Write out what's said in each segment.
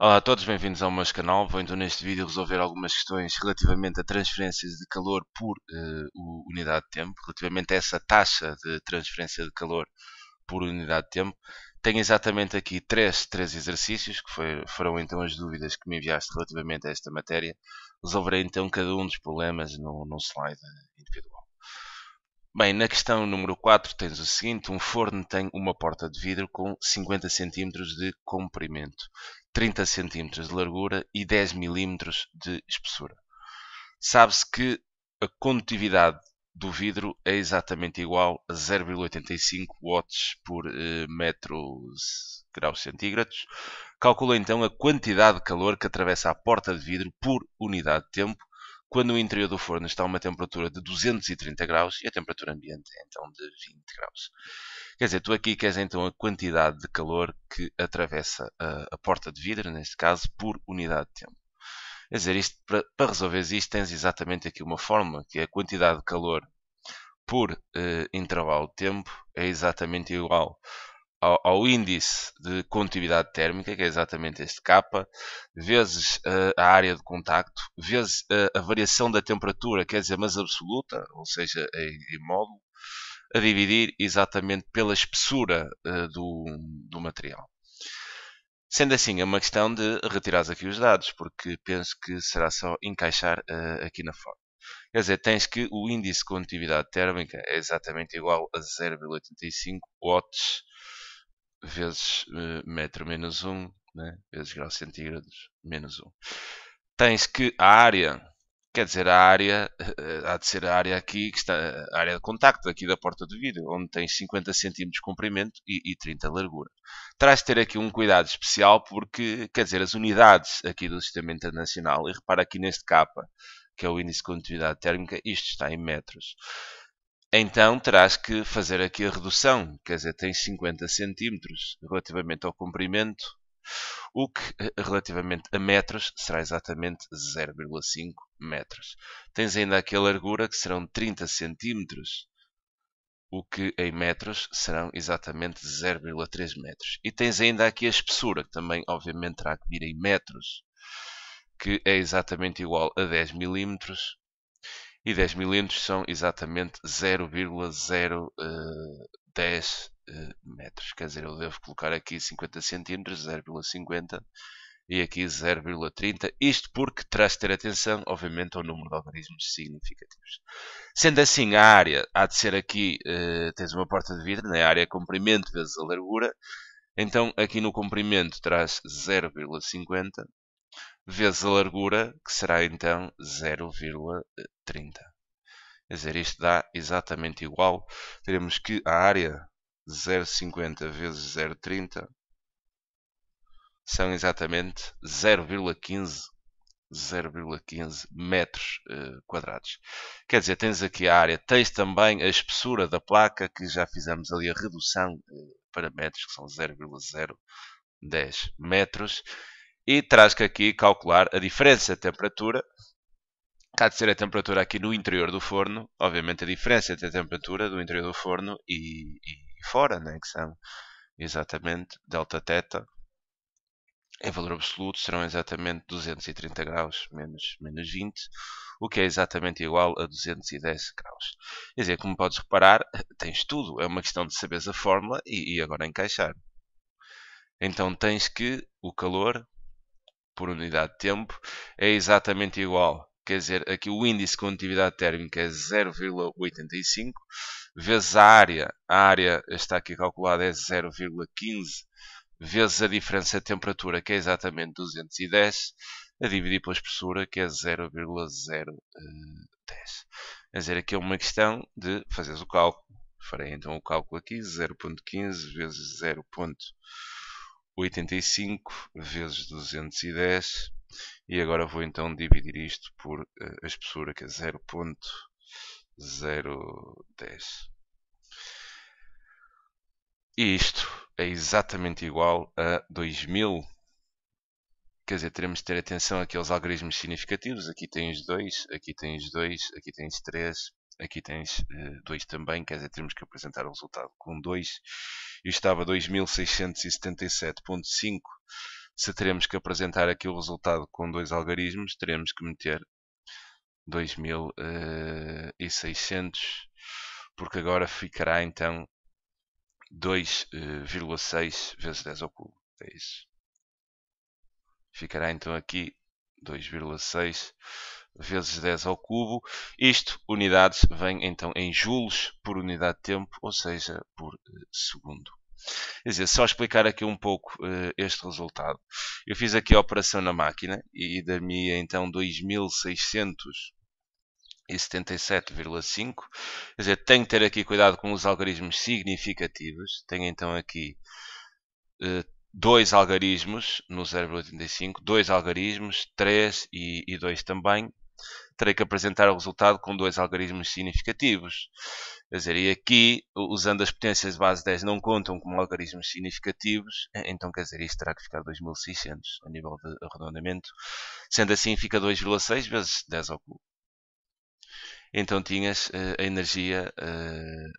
Olá a todos, bem-vindos ao meu canal. Vou então neste vídeo resolver algumas questões relativamente a transferências de calor por unidade de tempo, relativamente a essa taxa de transferência de calor por unidade de tempo. Tenho exatamente aqui três exercícios, que foram então as dúvidas que me enviaste relativamente a esta matéria. Resolverei então cada um dos problemas num slide individual. Bem, na questão número 4 tens o seguinte: um forno tem uma porta de vidro com 50 cm de comprimento, 30 cm de largura e 10 milímetros de espessura. Sabe-se que a condutividade do vidro é exatamente igual a 0,85 watts por graus centígrados. Calcula então a quantidade de calor que atravessa a porta de vidro por unidade de tempo quando o interior do forno está a uma temperatura de 230 graus e a temperatura ambiente é então de 20 graus. Quer dizer, tu aqui queres então a quantidade de calor que atravessa a porta de vidro, neste caso, por unidade de tempo. Quer dizer, para resolver isto tens exatamente aqui uma fórmula, que é a quantidade de calor por intervalo de tempo é exatamente igual ao índice de condutividade térmica, que é exatamente este K, vezes a área de contacto, vezes a variação da temperatura, quer dizer, mas absoluta, ou seja, em módulo, a dividir exatamente pela espessura do material. Sendo assim, é uma questão de retirar aqui os dados, porque penso que será só encaixar aqui na forma. Quer dizer, tens que o índice de condutividade térmica é exatamente igual a 0,85 watts vezes metro menos 1, né? Vezes graus centígrados menos 1. Tens que a área, quer dizer, a área, há de ser a área aqui, que está, a área de contacto aqui da porta do vidro, onde tens 50 cm de comprimento e 30 de largura. Terás de ter aqui um cuidado especial porque, quer dizer, as unidades aqui do Sistema Internacional, e repara aqui neste K, que é o índice de condutividade térmica, isto está em metros. Então terás que fazer aqui a redução, quer dizer, tens 50 centímetros relativamente ao comprimento, o que relativamente a metros será exatamente 0,5 metros. Tens ainda aqui a largura, que serão 30 centímetros, o que em metros serão exatamente 0,3 metros. E tens ainda aqui a espessura, que também obviamente terá que vir em metros, que é exatamente igual a 10 milímetros, e 10 milímetros são exatamente 0,010 metros. Quer dizer, eu devo colocar aqui 50 centímetros, 0,50 e aqui 0,30. Isto porque terás de ter atenção, obviamente, ao número de algarismos significativos. Sendo assim, a área há de ser aqui, tens uma porta de vidro, né? A área é comprimento vezes a largura. Então, aqui no comprimento terás 0,50 vezes a largura, que será então 0,30. Quer dizer, isto dá exatamente igual. Teremos que a área 0,50 vezes 0,30 são exatamente 0,15 metros quadrados. Quer dizer, tens aqui a área, tens também a espessura da placa, que já fizemos ali a redução para metros, que são 0,010 metros. E terás que aqui calcular a diferença de temperatura, que há de ser a temperatura aqui no interior do forno, obviamente a diferença entre a temperatura do interior do forno e fora, né, que são exatamente delta θ, em valor absoluto serão exatamente 230 graus menos 20, o que é exatamente igual a 210 graus. Quer dizer, como podes reparar, tens tudo, é uma questão de saberes a fórmula e agora encaixar. Então tens que o calor por unidade de tempo é exatamente igual. Quer dizer, aqui o índice de condutividade térmica é 0,85 vezes a área está aqui calculada é 0,15 vezes a diferença de temperatura, que é exatamente 210, a dividir pela espessura, que é 0,010. Quer dizer, aqui é uma questão de fazeres o cálculo. Farei então o cálculo aqui, 0,15 vezes 0,85 vezes 210, e agora vou então dividir isto por a espessura, que é 0,010. E isto é exatamente igual a 2000. Quer dizer, teremos de ter atenção àqueles algarismos significativos. Aqui tens 2, aqui tens 2, aqui tens 3, aqui tens 2 também. Quer dizer, temos que apresentar o resultado com 2. Isto estava 2677,5 se teremos que apresentar aqui o resultado com dois algarismos, teremos que meter 2600, porque agora ficará então 2,6 vezes 10 ao cubo. É isso. Ficará então aqui 2,6 vezes 10 ao cubo. Isto, unidades, vem então em joules por unidade de tempo, ou seja, por segundo. Quer dizer, só explicar aqui um pouco este resultado. Eu fiz aqui a operação na máquina e dá-me então 2677,5. Quer dizer, tenho que ter aqui cuidado com os algarismos significativos. Tenho então aqui dois algarismos no 0,85, dois algarismos, 3 e 2 também. Terei que apresentar o resultado com dois algarismos significativos. Quer dizer, e aqui, usando as potências de base 10, não contam como algarismos significativos, então quer dizer, isto terá que ficar 2600 a nível de arredondamento. Sendo assim, fica 2,6 vezes 10 ao cubo. Então tinhas a energia,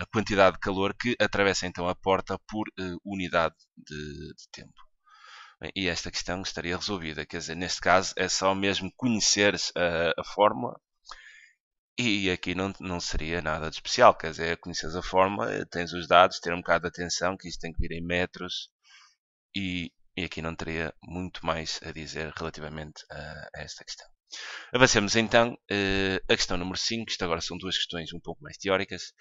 a quantidade de calor que atravessa então a porta por unidade de tempo. Bem, e esta questão estaria resolvida. Quer dizer, neste caso é só mesmo conheceres a fórmula e aqui não seria nada de especial. Quer dizer, conheces a fórmula, tens os dados, ter um bocado de atenção que isto tem que vir em metros e aqui não teria muito mais a dizer relativamente a esta questão. Avancemos então a questão número 5. Isto agora são duas questões um pouco mais teóricas.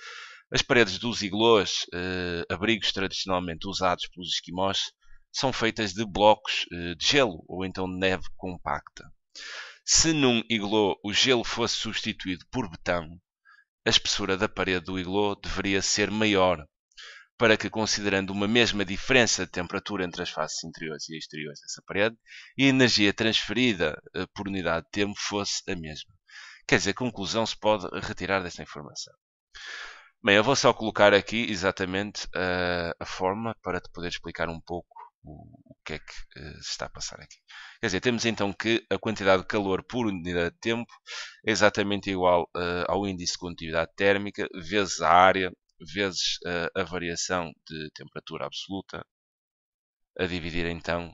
As paredes dos iglós, abrigos tradicionalmente usados pelos esquimós, são feitas de blocos de gelo ou então de neve compacta. Se num iglô o gelo fosse substituído por betão, a espessura da parede do iglô deveria ser maior, para que, considerando uma mesma diferença de temperatura entre as faces interiores e exteriores dessa parede, e a energia transferida por unidade de tempo fosse a mesma. Quer dizer, a conclusão se pode retirar desta informação. Bem, eu vou só colocar aqui exatamente a forma para te poder explicar um pouco o que é que se está a passar aqui. Quer dizer, temos então que a quantidade de calor por unidade de tempo é exatamente igual ao índice de condutividade térmica vezes a área vezes a variação de temperatura absoluta, a dividir então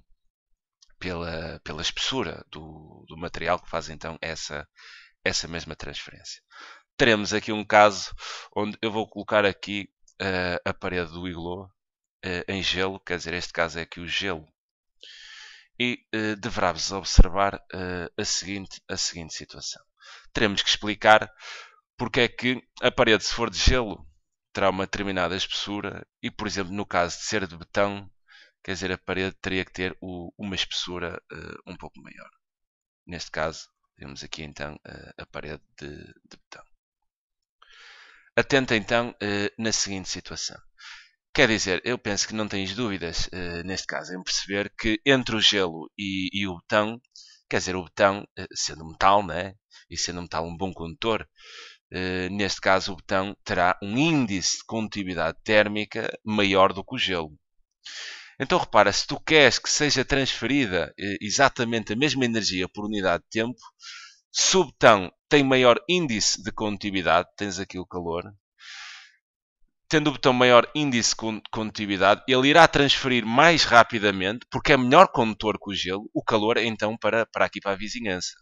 pela espessura do material que faz então essa mesma transferência. Teremos aqui um caso onde eu vou colocar aqui a parede do iglô em gelo, quer dizer, este caso é aqui o gelo. E deverá-vos observar a seguinte situação. Teremos que explicar porque é que a parede, se for de gelo, terá uma determinada espessura e, por exemplo, no caso de ser de betão, quer dizer, a parede teria que ter uma espessura um pouco maior. Neste caso, temos aqui então a parede de betão. Atenta então na seguinte situação. Quer dizer, eu penso que não tens dúvidas, neste caso, em perceber que entre o gelo e o betão, quer dizer, o betão, sendo metal, né, e sendo metal um bom condutor, neste caso o betão terá um índice de condutividade térmica maior do que o gelo. Então repara, se tu queres que seja transferida exatamente a mesma energia por unidade de tempo, se o betão tem maior índice de condutividade, tens aqui o calor, tendo o betão maior índice de condutividade, ele irá transferir mais rapidamente, porque é melhor condutor que o gelo, o calor então para aqui para a vizinhança.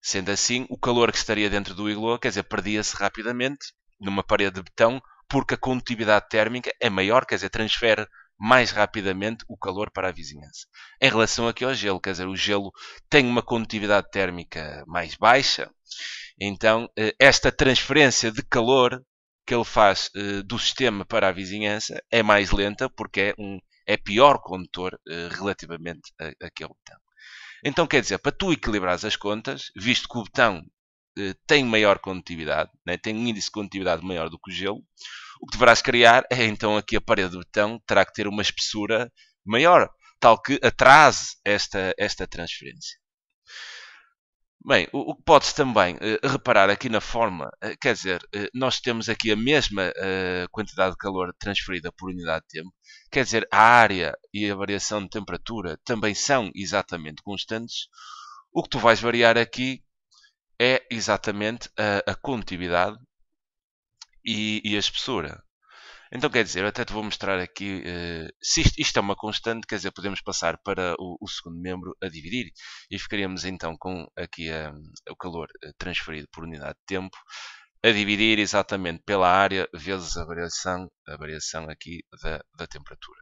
Sendo assim, o calor que estaria dentro do iglô, quer dizer, perdia-se rapidamente numa parede de betão, porque a condutividade térmica é maior, quer dizer, transfere mais rapidamente o calor para a vizinhança. Em relação aqui ao gelo, quer dizer, o gelo tem uma condutividade térmica mais baixa, então esta transferência de calor que ele faz do sistema para a vizinhança é mais lenta, porque é pior condutor relativamente àquele betão. Então, quer dizer, para tu equilibrares as contas, visto que o betão tem maior condutividade, né, tem um índice de condutividade maior do que o gelo, o que deverás criar é então aqui a parede do betão terá que ter uma espessura maior, tal que atrase esta transferência. Bem, o que podes também reparar aqui na forma, quer dizer, nós temos aqui a mesma quantidade de calor transferida por unidade de tempo, quer dizer, a área e a variação de temperatura também são exatamente constantes. O que tu vais variar aqui é exatamente a condutividade e a espessura. Então, quer dizer, eu até te vou mostrar aqui, se isto é uma constante, quer dizer, podemos passar para o segundo membro a dividir e ficaríamos então com aqui o calor transferido por unidade de tempo a dividir exatamente pela área vezes a variação aqui da temperatura.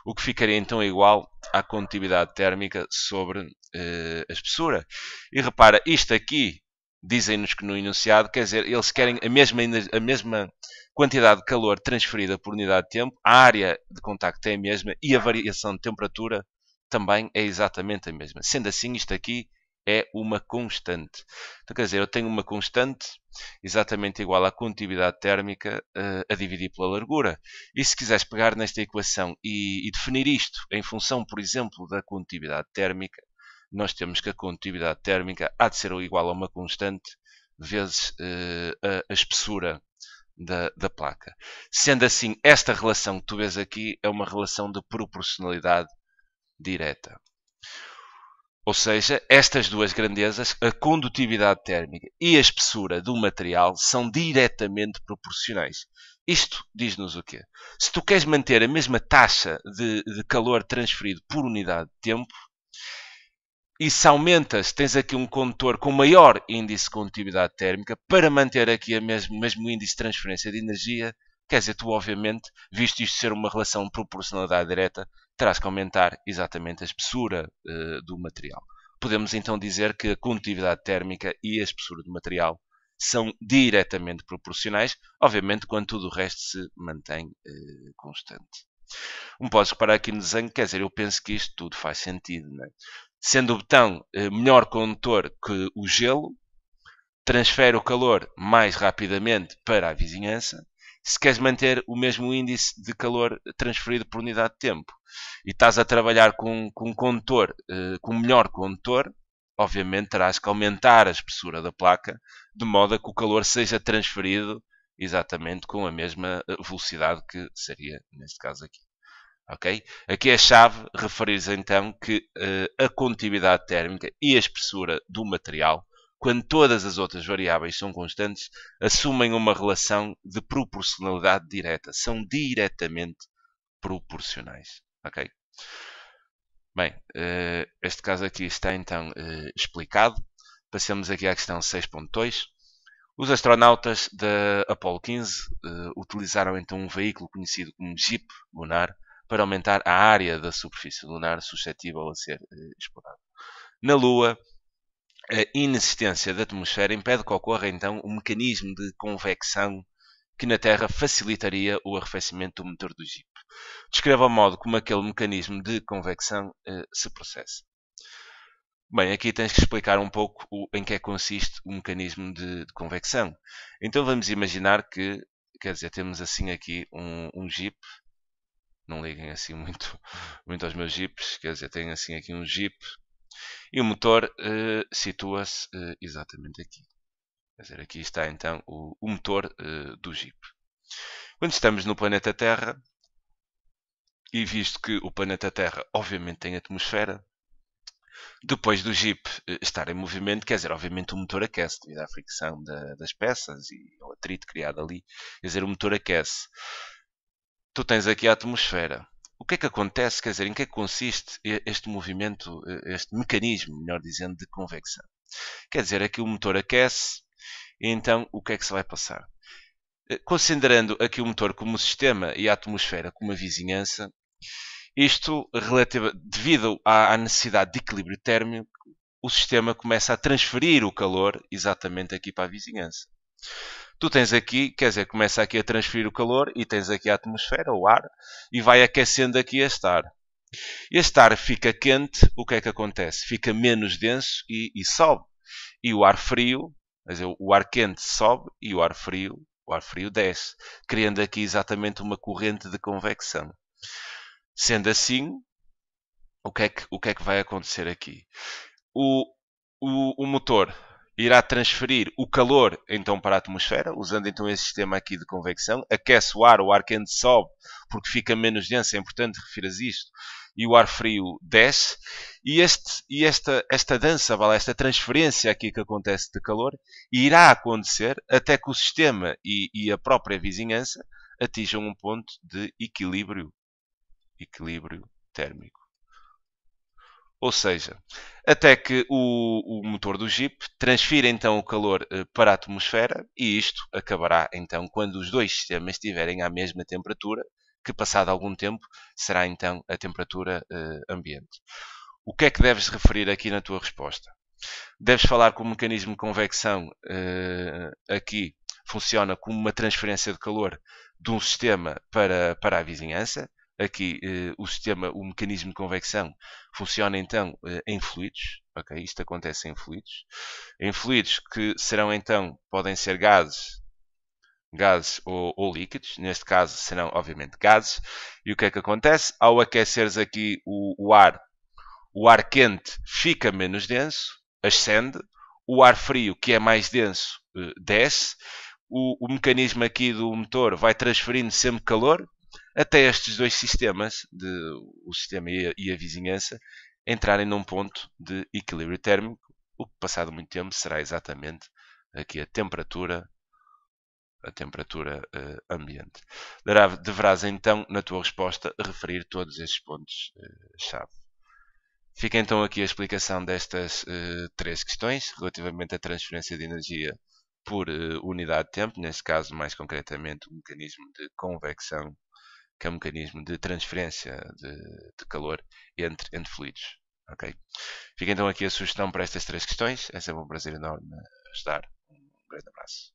O que ficaria então igual à condutividade térmica sobre a espessura. E repara, isto aqui, dizem-nos que no enunciado, quer dizer, eles querem a mesma quantidade de calor transferida por unidade de tempo, a área de contacto é a mesma e a variação de temperatura também é exatamente a mesma. Sendo assim, isto aqui é uma constante. Então, quer dizer, eu tenho uma constante exatamente igual à condutividade térmica a dividir pela largura. E se quiseres pegar nesta equação e definir isto em função, por exemplo, da condutividade térmica, nós temos que a condutividade térmica há de ser igual a uma constante vezes a espessura da placa. Sendo assim, esta relação que tu vês aqui é uma relação de proporcionalidade direta. Ou seja, estas duas grandezas, a condutividade térmica e a espessura do material, são diretamente proporcionais. Isto diz-nos o quê? Se tu queres manter a mesma taxa de calor transferido por unidade de tempo, e se aumentas, tens aqui um condutor com maior índice de condutividade térmica, para manter aqui o mesmo índice de transferência de energia, quer dizer, tu obviamente, visto isto ser uma relação de proporcionalidade direta, terás que aumentar exatamente a espessura do material. Podemos então dizer que a condutividade térmica e a espessura do material são diretamente proporcionais, obviamente quando tudo o resto se mantém constante. Podes reparar aqui no desenho, quer dizer, eu penso que isto tudo faz sentido, não é? Sendo o betão melhor condutor que o gelo, transfere o calor mais rapidamente para a vizinhança. Se queres manter o mesmo índice de calor transferido por unidade de tempo e estás a trabalhar com um condutor, com um melhor condutor, obviamente terás que aumentar a espessura da placa de modo a que o calor seja transferido exatamente com a mesma velocidade que seria neste caso aqui. Okay? Aqui é a chave referir então que a condutividade térmica e a espessura do material, quando todas as outras variáveis são constantes, assumem uma relação de proporcionalidade direta. São diretamente proporcionais. Okay? Bem, este caso aqui está então explicado. Passamos aqui à questão 6.2. Os astronautas da Apollo 15 utilizaram então um veículo conhecido como Jeep lunar para aumentar a área da superfície lunar suscetível a ser explorada. Na Lua, a inexistência da atmosfera impede que ocorra então um mecanismo de convecção que na Terra facilitaria o arrefecimento do motor do Jeep. Descreva o modo como aquele mecanismo de convecção se processa. Bem, aqui tens que explicar um pouco em que consiste o mecanismo de convecção. Então vamos imaginar que, quer dizer, temos assim aqui um Jeep. Não liguem assim muito aos meus Jeeps, quer dizer, tenho assim aqui um Jeep e o motor situa-se exatamente aqui. Quer dizer, aqui está então o motor do Jeep. Quando estamos no planeta Terra, e visto que o planeta Terra obviamente tem atmosfera, depois do Jeep estar em movimento, quer dizer, obviamente o motor aquece devido à fricção das peças e ao atrito criado ali. Quer dizer, o motor aquece. Tu tens aqui a atmosfera. O que é que acontece? Quer dizer, em que é que consiste este movimento, este mecanismo, melhor dizendo, de convecção? Quer dizer, aqui o motor aquece e então o que é que se vai passar? Considerando aqui o motor como sistema e a atmosfera como a vizinhança, isto, devido à necessidade de equilíbrio térmico, o sistema começa a transferir o calor exatamente aqui para a vizinhança. Tu tens aqui, quer dizer, começa aqui a transferir o calor e tens aqui a atmosfera, o ar, e vai aquecendo aqui este ar. Este ar fica quente, o que é que acontece? Fica menos denso e sobe. E o ar frio, quer dizer, o ar quente sobe e o ar frio desce, criando aqui exatamente uma corrente de convecção. Sendo assim, o que é que vai acontecer aqui? O motor irá transferir o calor então para a atmosfera, usando então esse sistema aqui de convecção, aquece o ar quente sobe porque fica menos denso, é importante referir isto, e o ar frio desce, e esta dança, esta transferência aqui que acontece de calor, irá acontecer até que o sistema e a própria vizinhança atinjam um ponto de equilíbrio térmico. Ou seja, até que o motor do Jeep transfira então o calor para a atmosfera e isto acabará então quando os dois sistemas estiverem à mesma temperatura, que passado algum tempo será então a temperatura ambiente. O que é que deves referir aqui na tua resposta? Deves falar que o mecanismo de convecção aqui funciona como uma transferência de calor de um sistema para a vizinhança. Aqui o mecanismo de convecção funciona então em fluidos. Okay? Isto acontece em fluidos. Em fluidos que serão então, podem ser gases ou líquidos. Neste caso serão obviamente gases. E o que é que acontece? Ao aqueceres aqui o ar quente fica menos denso, ascende, o ar frio, que é mais denso, desce, o mecanismo aqui do motor vai transferindo sempre calor até estes dois sistemas, o sistema e a vizinhança, entrarem num ponto de equilíbrio térmico, o que passado muito tempo será exatamente aqui a temperatura ambiente. Deverás então, na tua resposta, referir todos estes pontos-chave. Fica então aqui a explicação destas três questões relativamente à transferência de energia por unidade de tempo, neste caso mais concretamente o mecanismo de convecção, que é o mecanismo de transferência de calor entre fluidos. Okay? Fica então aqui a sugestão para estas três questões. É sempre um prazer enorme ajudar. Um grande abraço.